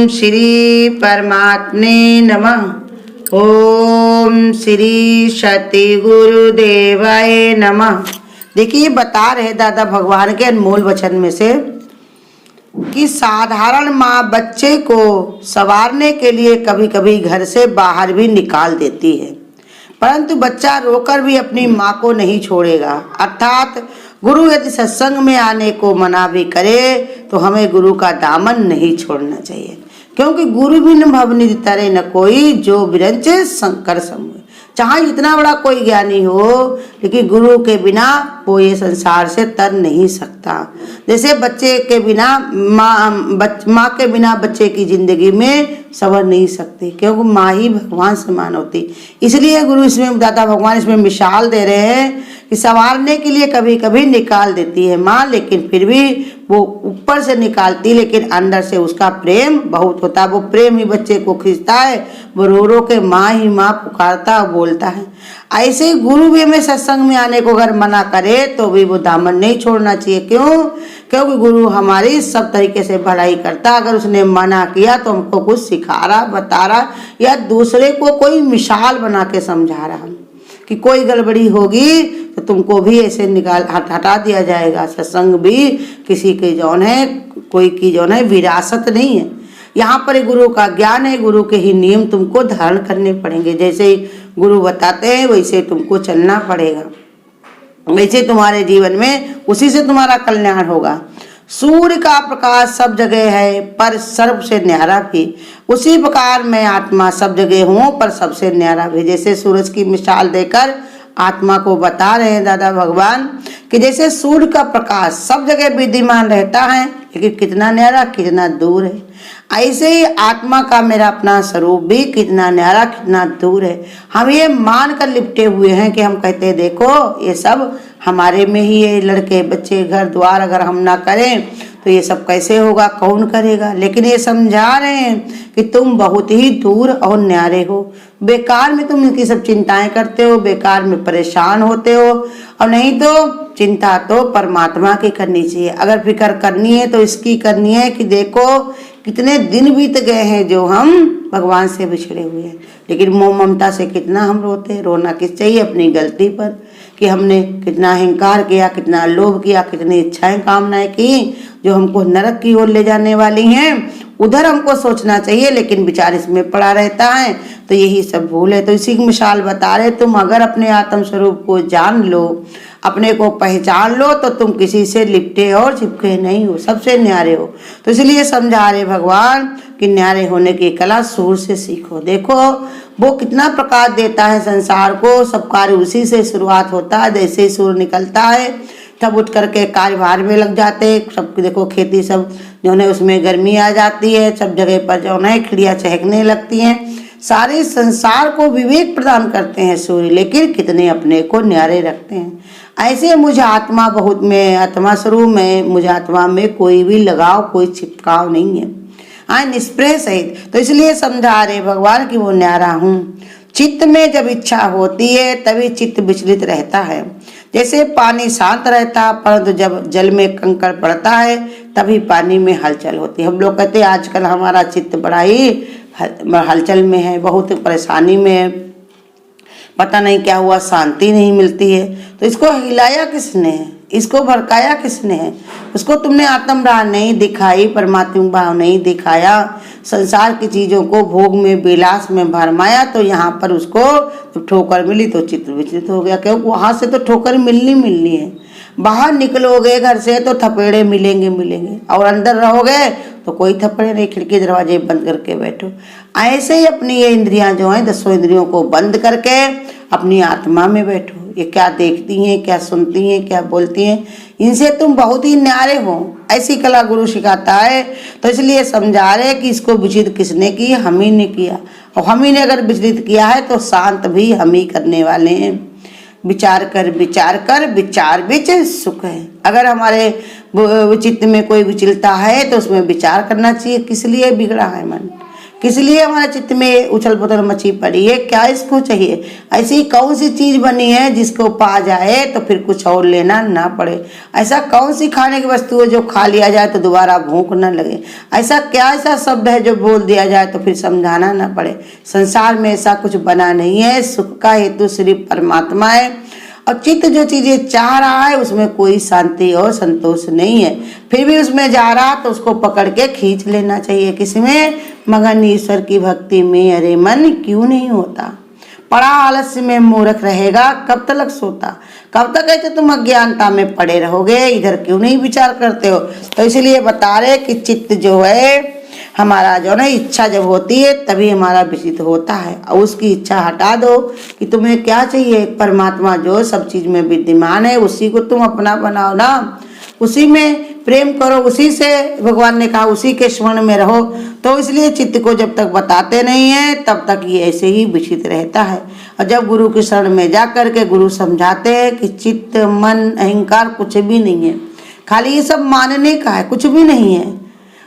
श्री परमात्मे नमः। ओम श्री सती गुरुदेवाय नमः। देखिए बता रहे दादा भगवान के अनमोल वचन में से कि साधारण माँ बच्चे को संवारने के लिए कभी कभी घर से बाहर भी निकाल देती है, परंतु बच्चा रोकर भी अपनी माँ को नहीं छोड़ेगा। अर्थात गुरु यदि सत्संग में आने को मना भी करे तो हमें गुरु का दामन नहीं छोड़ना चाहिए, क्योंकि गुरु बिन भवनिधि तरे न कोई, जो विरंच शंकर समूह। चाहे जितना बड़ा कोई ज्ञानी हो, लेकिन गुरु के बिना वो ये संसार से तर नहीं सकता। जैसे बच्चे के बिना माँ के बिना बच्चे की जिंदगी में संवर नहीं सकती, क्योंकि माँ ही भगवान समान होती। इसलिए गुरु इसमें दादा भगवान इसमें मिसाल दे रहे हैं कि संवारने के लिए कभी कभी निकाल देती है माँ, लेकिन फिर भी वो ऊपर से निकालती, लेकिन अंदर से उसका प्रेम बहुत होता है। वो प्रेम ही बच्चे को खींचता है, वो रो रो के माँ ही माँ पुकारता बोलता है। ऐसे ही गुरु भी हमें सत्संग में आने को अगर मना करे तो भी वो दामन नहीं छोड़ना चाहिए। क्यों? क्योंकि गुरु हमारी सब तरीके से भलाई करता। अगर उसने मना किया तो हमको कुछ सिखा रहा, बता रहा, या दूसरे को कोई मिसाल बना के समझा रहा कि कोई गड़बड़ी होगी तो तुमको भी ऐसे हटा दिया जाएगा। सत्संग भी किसी के जौन है, कोई की जौन है विरासत नहीं है। यहाँ पर गुरु का ज्ञान है, गुरु के ही नियम तुमको धारण करने पड़ेंगे। जैसे ही गुरु बताते हैं वैसे तुमको चलना पड़ेगा, वैसे तुम्हारे जीवन में उसी से तुम्हारा कल्याण होगा। सूर्य का प्रकाश सब जगह है पर सर्व से न्यारा भी, उसी प्रकार मैं आत्मा सब जगह हूँ पर सबसे न्यारा भी। जैसे सूरज की मिसाल देकर आत्मा को बता रहे हैं दादा भगवान कि जैसे सूर्य का प्रकाश सब जगह विद्यमान रहता है, लेकिन कितना न्यारा कितना दूर है, ऐसे ही आत्मा का मेरा अपना स्वरूप भी कितना न्यारा कितना दूर है। हम ये मान कर लिपटे हुए हैं कि हम कहते हैं देखो ये सब हमारे में ही है, लड़के बच्चे घर द्वार अगर हम ना करें तो ये सब कैसे होगा, कौन करेगा। लेकिन ये समझा रहे हैं कि तुम बहुत ही दूर और न्यारे हो, बेकार में तुम इनकी सब चिंताएं करते हो, बेकार में परेशान होते हो। और नहीं तो चिंता तो परमात्मा की करनी चाहिए। अगर फिक्र करनी है तो इसकी करनी है कि देखो कितने दिन बीत गए हैं जो हम भगवान से बिछड़े हुए हैं, लेकिन मोह ममता से कितना हम रोते हैं। रोना किस चाहिए? अपनी गलती पर, कि हमने कितना अहंकार किया, कितना लोभ किया, कितनी इच्छाएं कामनाएं की जो हमको नरक की ओर ले जाने वाली हैं। उधर हमको सोचना चाहिए, लेकिन विचार इसमें पड़ा रहता है, तो यही सब भूल है। तो इसी की मिसाल बता रहे, तुम अगर अपने आत्म स्वरूप को जान लो, अपने को पहचान लो, तो तुम किसी से लिपटे और चिपके नहीं हो, सबसे न्यारे हो। तो इसलिए समझा रहे भगवान कि न्यारे होने की कला सूर्य से सीखो। देखो वो कितना प्रकाश देता है संसार को, सब कार्य उसी से शुरुआत होता है। जैसे ही सूर्य निकलता है तब उठ करके कार्यभार में लग जाते हैं। सब देखो खेती सब जो है उसमें गर्मी आ जाती है, सब जगह पर जो है चिड़िया चहकने लगती हैं। सारे संसार को विवेक प्रदान करते हैं सूर्य, लेकिन कितने अपने को न्यारे रखते हैं। ऐसे मुझे आत्मा बहुत में, आत्मा स्वरूप में, मुझे आत्मा में कोई भी लगाव, कोई चिपकाव नहीं है, हाँ निष्प्रह सहित। तो इसलिए समझा रहे भगवान कि वो न्यारा हूँ। चित्त में जब इच्छा होती है तभी चित्त विचलित रहता है। जैसे पानी शांत रहता, परंतु जब जल में कंकड़ पड़ता है तभी पानी में हलचल होती है। हम लोग कहते हैं आजकल हमारा चित्त बड़ा ही हलचल में है, बहुत परेशानी में है, पता नहीं क्या हुआ, शांति नहीं मिलती है। तो इसको हिलाया किसने है, इसको भड़काया किसने है? उसको तुमने आत्म राह नहीं दिखाई, परमात्मा भाव नहीं दिखाया, संसार की चीजों को भोग में विलास में भरमाया। तो यहाँ पर उसको जब ठोकर मिली तो चित्त विचलित हो गया, क्योंकि वहां से तो ठोकर मिलनी है। बाहर निकलोगे घर से तो थपेड़े मिलेंगे, और अंदर रहोगे तो कोई थप्पड़े नहीं, खिड़की दरवाजे बंद करके बैठो। ऐसे ही अपनी ये इंद्रियां जो हैं, 10 इंद्रियों को बंद करके अपनी आत्मा में बैठो। ये क्या देखती हैं, क्या सुनती हैं, क्या बोलती हैं, इनसे तुम बहुत ही न्यारे हो। ऐसी कला गुरु सिखाता है। तो इसलिए समझा रहे कि इसको विचलित किसने की? हम ही ने किया। और हम ही ने अगर विचलित किया है तो शांत भी हम ही करने वाले हैं। विचार कर विचार बिच सुख है। अगर हमारे चित्त में कोई विचलता है तो उसमें विचार करना चाहिए, किस लिए बिगड़ा है मन, किस लिए हमारे चित्त में उछल पुथल मची पड़ी है, क्या इसको चाहिए, ऐसी कौन सी चीज बनी है जिसको पा जाए तो फिर कुछ और लेना ना पड़े, ऐसा कौन सी खाने की वस्तु है जो खा लिया जाए तो दोबारा भूख न लगे, ऐसा क्या ऐसा शब्द है जो बोल दिया जाए तो फिर समझाना ना पड़े। संसार में ऐसा कुछ बना नहीं है, सुख का हेतु सिर्फ परमात्मा है और चित्त जो चीजें चाह रहा है उसमें कोई शांति और संतोष नहीं है, फिर भी उसमें जा रहा तो उसको पकड़ के खींच लेना चाहिए। किसमें? मगन ईश्वर की भक्ति में। अरे मन क्यों नहीं होता, पड़ा आलस्य में मूर्ख रहेगा, कब तक सोता, कब तक ऐसे तुम अज्ञानता में पड़े रहोगे, इधर क्यों नहीं विचार करते हो। तो इसलिए बता रहे कि चित्त जो है हमारा जो ना इच्छा जब होती है तभी हमारा विचित होता है, और उसकी इच्छा हटा दो कि तुम्हें क्या चाहिए। परमात्मा जो सब चीज में विद्यमान है उसी को तुम अपना बनाओ ना, उसी में प्रेम करो, उसी से भगवान ने कहा उसी के स्मरण में रहो। तो इसलिए चित्त को जब तक बताते नहीं है तब तक ये ऐसे ही विचित रहता है। और जब गुरु के शरण में जा करके गुरु समझाते हैं कि चित्त मन अहंकार कुछ भी नहीं है, खाली ये सब मानने का है, कुछ भी नहीं है।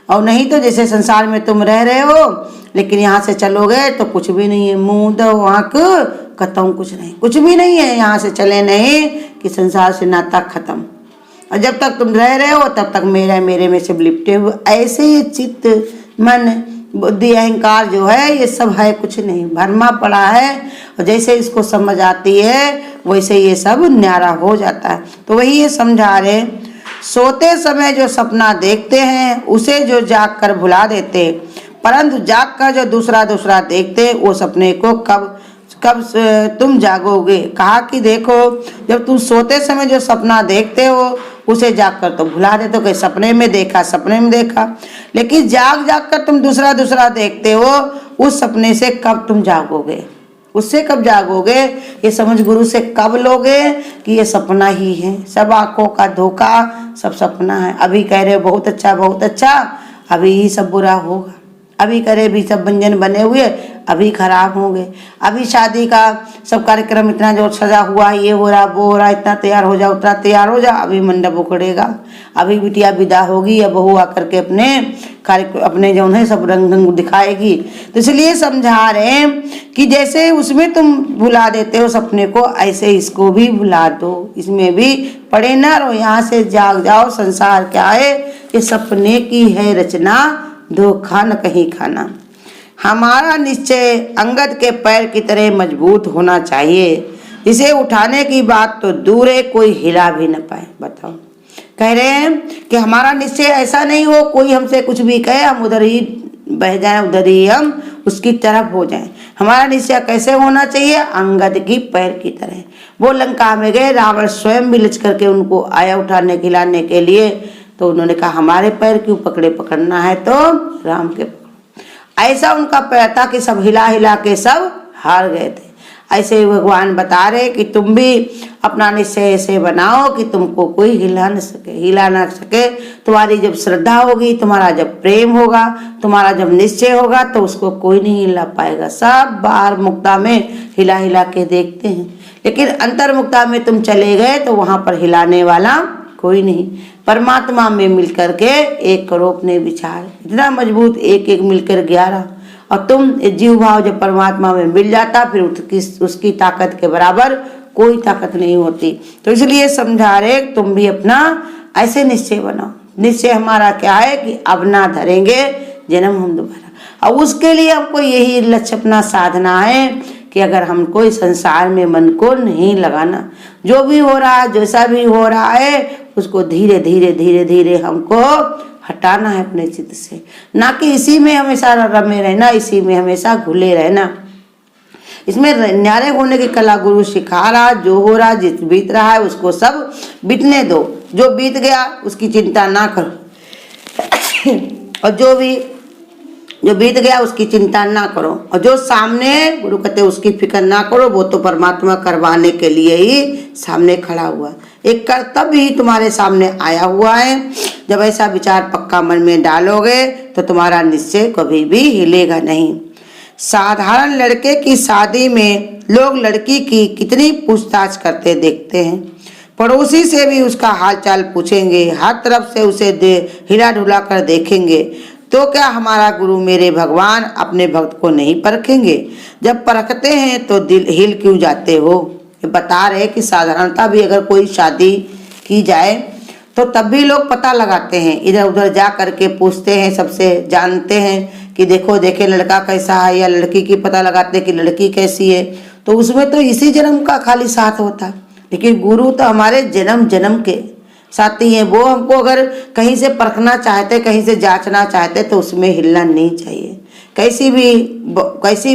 और नहीं तो जैसे संसार में तुम रह रहे हो लेकिन यहाँ से चलोगे तो कुछ भी नहीं है, मुंह दो आँख खत्म, कुछ नहीं, कुछ भी नहीं है। यहाँ से चले नहीं कि संसार से नाता खत्म, और जब तक तुम रह रहे हो तब तक मेरा मेरे में से लिपटे हुए। ऐसे ही चित्त मन बुद्धि अहंकार जो है ये सब है कुछ नहीं, भरमा पड़ा है। और जैसे इसको समझ आती है वैसे ये सब न्यारा हो जाता है। तो वही ये समझा रहे, सोते समय जो सपना देखते हैं उसे जो जाग कर भुला देते, परंतु जाग कर जो दूसरा दूसरा देखते वो सपने को कब तुम जागोगे। कहा कि देखो जब तुम सोते समय जो सपना देखते हो उसे जाग कर तो भुला देते हो कि सपने में देखा, लेकिन जाग जाग कर तुम दूसरा दूसरा देखते हो, उस सपने से कब तुम जागोगे, उससे कब जागोगे, ये समझ गुरु से कब लोगे कि ये सपना ही है, सब आंखों का धोखा, सब सपना है। अभी कह रहे बहुत अच्छा, अभी ही सब बुरा होगा, अभी करे भी सब व्यंजन बने हुए अभी खराब होंगे, अभी शादी का सब कार्यक्रम इतना जो सजा हुआ, ये हो रहा वो हो रहा, इतना तैयार हो जा उतना तैयार हो जा, अभी मंडप उखड़ेगा, अभी बिटिया विदा होगी या बहू आकर के अपने जो है सब रंग दिखाएगी। तो इसलिए समझा रहे हैं कि जैसे उसमें तुम भुला देते हो सपने को, ऐसे इसको भी भुला दो, इसमें भी पड़े ना रहो, यहाँ से जाग जाओ। संसार क्या है, ये सपने की है रचना, धोखा न कहीं खाना। हमारा निश्चय अंगद के पैर की तरह मजबूत होना चाहिए, इसे उठाने की बात तो दूर है, कोई हिला भी न पाए। बताओ, कह रहे हैं कि हमारा निश्चय ऐसा नहीं हो कोई हमसे कुछ भी कहे हम उधर ही बह जाएं, उधर ही हम उसकी तरफ हो जाएं। हमारा निश्चय कैसे होना चाहिए, अंगद की पैर की तरह। वो लंका में गए, रावण स्वयं मिलच करके उनको आया उठाने खिलाने के लिए, तो उन्होंने कहा हमारे पैर क्यों पकड़ना है तो राम के पकड़ो। ऐसा उनका पैर था कि सब हिला हिला के सब हार गए थे। ऐसे ही भगवान बता रहे कि तुम भी अपना निश्चय ऐसे बनाओ कि तुमको कोई हिला ना सके। तुम्हारी जब श्रद्धा होगी, तुम्हारा जब प्रेम होगा, तुम्हारा जब निश्चय होगा तो उसको कोई नहीं हिला पाएगा। सब बाहर मुक्ता में हिला हिला के देखते हैं, लेकिन अंतर मुक्ता में तुम चले गए तो वहां पर हिलाने वाला कोई नहीं। परमात्मा में मिलकर के एक करो अपने विचार, इतना मजबूत, एक एक मिलकर 11। और तुम जीव भाव जब परमात्मा में मिल जाता फिर उसकी ताकत के बराबर कोई ताकत नहीं होती। तो इसलिए समझा रहे तुम भी अपना ऐसे निश्चय बनाओ। निश्चय हमारा क्या है कि अब ना धरेंगे जन्म हम दोबारा, और उसके लिए हमको यही लक्ष्य अपना साधना है कि अगर हमको इस संसार में मन को नहीं लगाना, जो भी हो रहा है जैसा भी हो रहा है उसको धीरे धीरे हमको हटाना है अपने चित्त से, ना कि इसी में हमेशा रमे रहना, इसी में हमेशा घुले रहना। इसमें न्यारे होने की कला गुरु सिखा रहा, जो हो रहा जिस बीत रहा है उसको सब बीतने दो, जो बीत गया उसकी चिंता ना करो और जो बीत गया उसकी चिंता ना करो, और जो सामने गुरु कहते उसकी फिक्र ना करो, वो तो परमात्मा करवाने के लिए ही सामने खड़ा हुआ, एक कर्तव्य ही तुम्हारे सामने आया हुआ है। जब ऐसा विचार पक्का मन में डालोगे तो तुम्हारा निश्चय कभी भी हिलेगा नहीं। साधारण लड़के की शादी में लोग लड़की की कितनी पूछताछ करते देखते हैं, पड़ोसी से भी उसका हालचाल पूछेंगे, हर तरफ से उसे हिला ढुला कर देखेंगे, तो क्या हमारा गुरु मेरे भगवान अपने भक्त को नहीं परखेंगे? जब परखते हैं तो दिल हिल क्यों जाते हो? ये बता रहे कि साधारणतः भी अगर कोई शादी की जाए तो तब भी लोग पता लगाते हैं, इधर उधर जा करके पूछते हैं, सबसे जानते हैं कि देखो देखे लड़का कैसा है, या लड़की की पता लगाते हैं कि लड़की कैसी है। तो उसमें तो इसी जन्म का खाली साथ होता है, लेकिन गुरु तो हमारे जन्म जन्म के साथी हैं। वो हमको अगर कहीं से परखना चाहते, कहीं से जांचना चाहते तो उसमें हिलना नहीं चाहिए। कैसी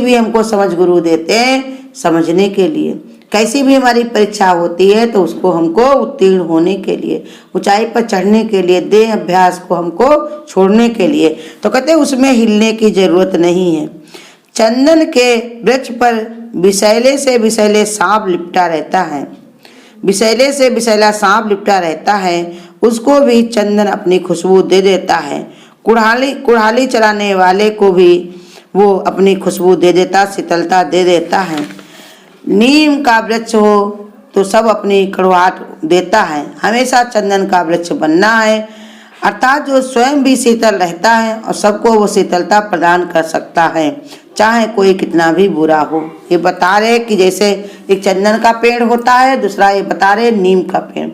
भी हमको समझ गुरु देते हैं समझने के लिए, कैसी भी हमारी परीक्षा होती है तो उसको हमको उत्तीर्ण होने के लिए, ऊंचाई पर चढ़ने के लिए, देह अभ्यास को हमको छोड़ने के लिए, तो कहते हैं उसमें हिलने की जरूरत नहीं है। चंदन के वृक्ष पर विषैले से विषैले सांप लिपटा रहता है, विषैले से विषैला सांप लिपटा रहता है, उसको भी चंदन अपनी खुशबू दे देता है। कुड़ाली चलाने वाले को भी वो अपनी खुशबू दे देता, शीतलता दे देता है। नीम का वृक्ष हो तो सब अपनी कड़वाहट देता है, हमेशा चंदन का वृक्ष बनना है, अर्थात जो स्वयं भी शीतल रहता है और सबको वो शीतलता प्रदान कर सकता है, चाहे कोई कितना भी बुरा हो। ये बता रहे कि जैसे एक चंदन का पेड़ होता है, दूसरा ये बता रहे नीम का पेड़।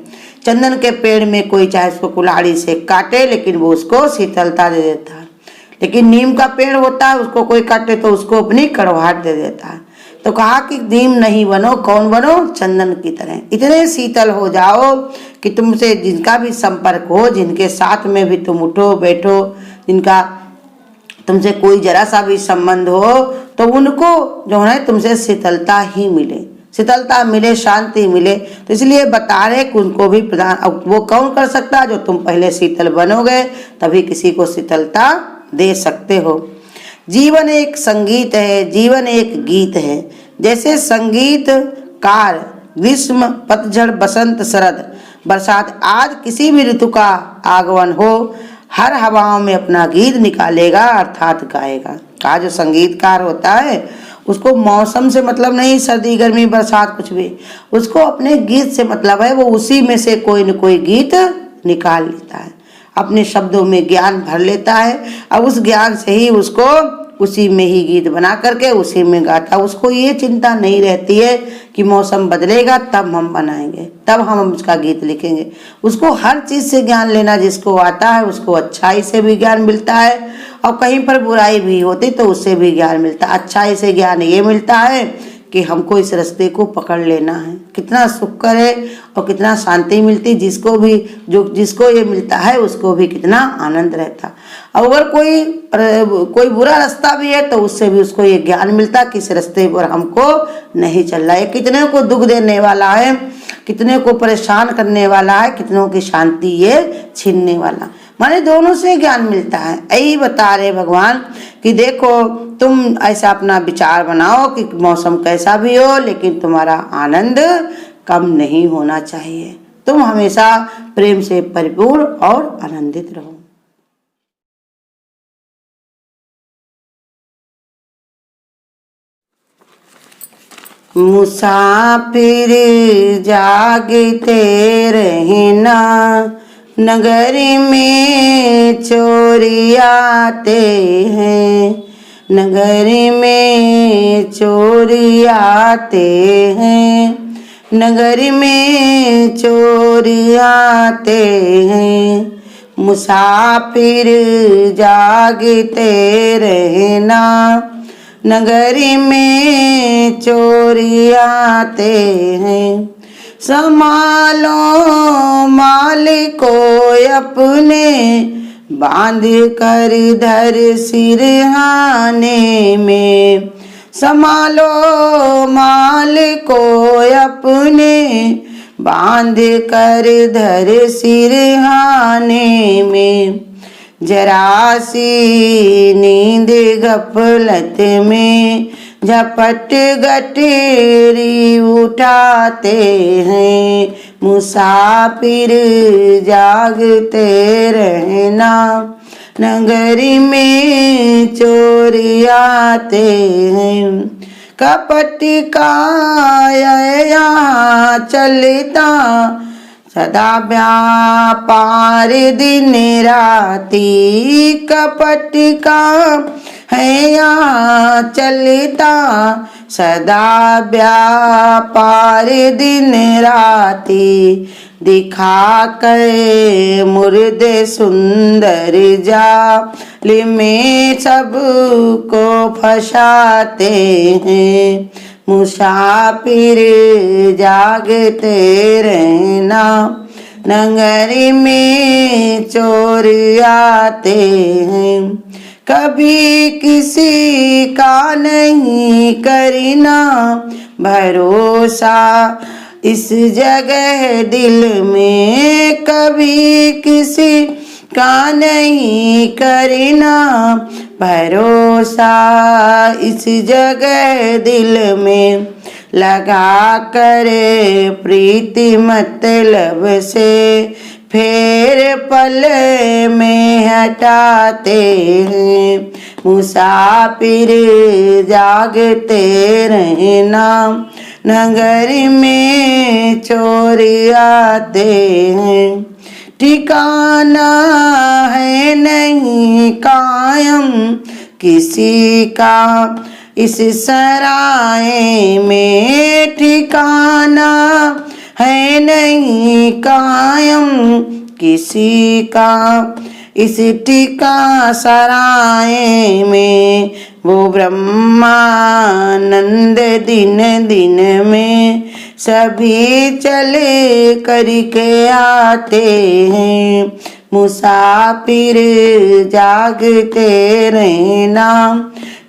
चंदन के पेड़ में कोई चाहे उसको कुल्हाड़ी से काटे लेकिन वो उसको शीतलता दे देता है, लेकिन नीम का पेड़ होता है उसको कोई काटे तो उसको अपनी कड़वाहट दे देता है। तो कहा कि नीम नहीं बनो, कौन बनो? चंदन की तरह इतने शीतल हो जाओ कि तुमसे जिनका भी संपर्क हो, जिनके साथ में भी तुम उठो बैठो, जिनका तुमसे कोई जरा सा भी संबंध हो तो उनको जो है तुमसे शीतलता ही मिले, शीतलता मिले, शांति मिले। तो इसलिए बता रहे कि उनको भी प्रदान, वो कौन कर सकता है? जो तुम पहले शीतल बनोगे तभी किसी को शीतलता दे सकते हो। जीवन एक संगीत है, जीवन एक गीत है। जैसे संगीतकार ग्रीष्म, पतझड़, बसंत, शरद, बरसात आज किसी भी ऋतु का आगमन हो, हर हवाओं में अपना गीत निकालेगा अर्थात गाएगा। का जो संगीतकार होता है उसको मौसम से मतलब नहीं, सर्दी गर्मी बरसात कुछ भी, उसको अपने गीत से मतलब है। वो उसी में से कोई न कोई गीत निकाल लेता है, अपने शब्दों में ज्ञान भर लेता है और उस ज्ञान से ही उसको उसी में ही गीत बना करके उसी में गाता। उसको ये चिंता नहीं रहती है कि मौसम बदलेगा तब हम बनाएंगे, तब हम उसका गीत लिखेंगे। उसको हर चीज़ से ज्ञान लेना जिसको आता है उसको अच्छाई से भी ज्ञान मिलता है और कहीं पर बुराई भी होती तो उससे भी ज्ञान मिलता है। अच्छाई से ज्ञान ये मिलता है कि हमको इस रास्ते को पकड़ लेना है। कितना सुख है और कितना शांति मिलती, जिसको ये मिलता है उसको भी कितना आनंद रहता। और अगर कोई बुरा रास्ता भी है तो उससे भी उसको ये ज्ञान मिलता कि इस रास्ते पर हमको नहीं चलना है। कितने को दुख देने वाला है, कितने को परेशान करने वाला है, कितनों की शांति ये छीनने वाला, माने दोनों से ज्ञान मिलता है। यही बता रहे भगवान कि देखो तुम ऐसा अपना विचार बनाओ कि मौसम कैसा भी हो लेकिन तुम्हारा आनंद कम नहीं होना चाहिए, तुम हमेशा प्रेम से परिपूर्ण और आनंदित रहो। मुसाफिर जागते रहना, नगर में चोरी आते हैं, नगर में चोरी आते हैं, नगर में चोरी आते हैं। मुसाफिर जागते रहना, नगर में चोरी आते हैं। संभालो माल को अपने, बांध कर धर सिरहाने में। संभालो माल को अपने, बांध कर धर सिरहाने में। जरा सी नींद गफलत में झपट गठरी उठाते हैं। मुसाफिर जागते रहना, नगरी में चोरी आते हैं। कपट का यहाँ चलता, सदा व्यापार दिन राती कपट का है यहाँ चलता, सदा व्यापार दिन राती दिखा कर मुर्दे सुंदर जाल में सबको फंसाते हैं। मुसाफिर जागते रहना, नगरी में चोर आते हैं। कभी किसी का नहीं करना भरोसा, इस जगह दिल में कभी किसी का नहीं करना भरोसा, इस जगह दिल में लगा करे प्रीति मतलब से फिर पल में हटाते हैं। मुसाफिर जागते रहना, नगर में चोर आते हैं। ठिकाना है नहीं कायम किसी का इस सराय में, ठिकाना है नहीं कायम किसी का इस टिका सराय में। वो ब्रह्मानंद दिन दिन में सभी चले करके आते हैं। मुसाफिर जागते रहना,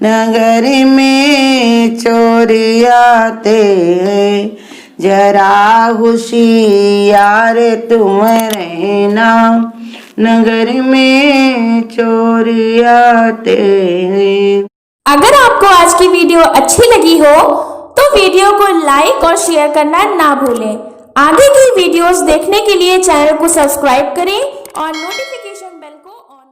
नगर में चोर आते हैं। जरा होशियार तुम रहना, नगर में चोर आते हैं। अगर आपको आज की वीडियो अच्छी लगी हो तो वीडियो को लाइक और शेयर करना ना भूलें। आगे की वीडियोस देखने के लिए चैनल को सब्सक्राइब करें और नोटिफिकेशन बेल को ऑन